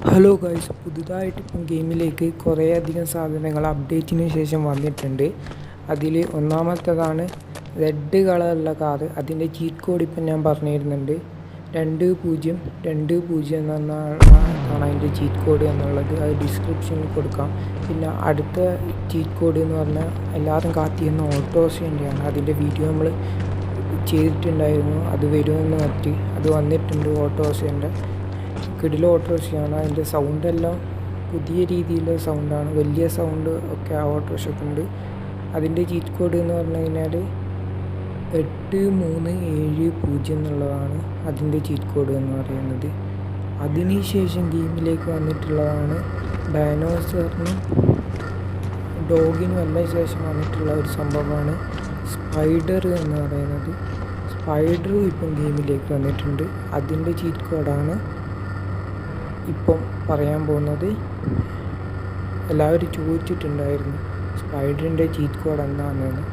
Hello guys, പുതുതായിട്ട് ഇപ്പം ഗെയിമിലേക്ക് കുറേയധികം സാധനങ്ങൾ അപ്ഡേറ്റിന് ശേഷം വന്നിട്ടുണ്ട്. അതിൽ ഒന്നാമത്തേതാണ് റെഡ് കളറുള്ള കാറ്. അതിൻ്റെ ചീറ്റ് കോഡ് ഇപ്പം ഞാൻ പറഞ്ഞു തരുന്നുണ്ട്. 2020 എന്നാണ് അതിൻ്റെ ചീറ്റ് കോഡ് എന്നുള്ളത്. അത് ഡിസ്ക്രിപ്ഷനിൽ കൊടുക്കാം. പിന്നെ അടുത്ത ചീറ്റ് കോഡ് എന്ന് പറഞ്ഞാൽ എല്ലാവരും കാത്തിരുന്ന ഓട്ടോറിക്ഷൻ്റെയാണ്. അതിൻ്റെ വീഡിയോ നമ്മൾ ചെയ്തിട്ടുണ്ടായിരുന്നു. അത് വരുമെന്ന് പറ്റി അത് വന്നിട്ടുണ്ട്. ഓട്ടോറിക്ഷൻ്റെ കിടില ഓട്ടോറിക്ഷയാണ്. അതിൻ്റെ സൗണ്ടെല്ലാം പുതിയ രീതിയിലുള്ള സൗണ്ടാണ്. വലിയ സൗണ്ട് ഒക്കെ ആ ഓട്ടോറിക്ഷയ്ക്കുണ്ട്. അതിൻ്റെ ചീറ്റ് കോഡ് എന്ന് പറഞ്ഞു കഴിഞ്ഞാൽ 8370 എന്നുള്ളതാണ് അതിൻ്റെ ചീറ്റ് കോഡ് എന്ന് പറയുന്നത്. അതിനുശേഷം ഗെയിമിലേക്ക് വന്നിട്ടുള്ളതാണ് ഡൈനോസറിനും ഡോഗിനും എല്ലാം ശേഷം വന്നിട്ടുള്ള ഒരു സംഭവമാണ് സ്പൈഡർ എന്ന് പറയുന്നത്. സ്പൈഡറും ഇപ്പം ഗെയിമിലേക്ക് വന്നിട്ടുണ്ട്. അതിൻ്റെ ചീറ്റ് കോഡാണ് ഇപ്പം പറയാൻ പോകുന്നത്. എല്ലാവരും ചോദിച്ചിട്ടുണ്ടായിരുന്നു സ്പൈഡറിൻ്റെ ചീറ്റ് കോഡ് എന്താണെന്ന്.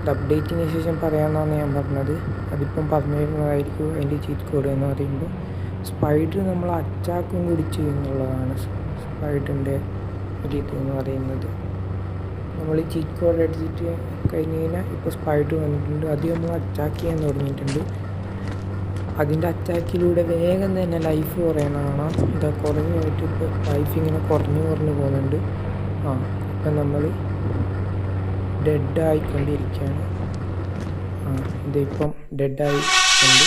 അത് അപ്ഡേറ്റിന് ശേഷം പറയാമെന്നാണ് ഞാൻ പറഞ്ഞത്. അതിപ്പം പറഞ്ഞു തരുന്നതായിരിക്കും അതിൻ്റെ ചീറ്റ് കോഡ് എന്ന് പറയുമ്പോൾ. സ്പൈഡർ നമ്മൾ അറ്റാക്കും കൂടി ചെയ്യുന്നുള്ളതാണ് സ്പൈഡറിൻ്റെ ഒരു ഇതെന്ന് പറയുന്നത്. നമ്മൾ ഈ ചീറ്റ് കോഡ് അടിച്ചിട്ട് കഴിഞ്ഞ് കഴിഞ്ഞാൽ ഇപ്പോൾ സ്പൈഡർ വന്നിട്ടുണ്ട്. അത് നമ്മൾ അറ്റാക്ക് ചെയ്യാൻ തുടങ്ങിയിട്ടുണ്ട്. അതിൻ്റെ അറ്റാക്കിലൂടെ വേഗം തന്നെ ലൈഫ് കുറയണതാണ്. ഇതാ കുറേ ആയിട്ട് ഇപ്പോൾ ലൈഫ് ഇങ്ങനെ കുറഞ്ഞു പോകുന്നുണ്ട്. ഇപ്പം നമ്മൾ ഡെഡായിക്കൊണ്ടിരിക്കുകയാണ്. ഇതിപ്പം ഡെഡായിട്ടുണ്ട്.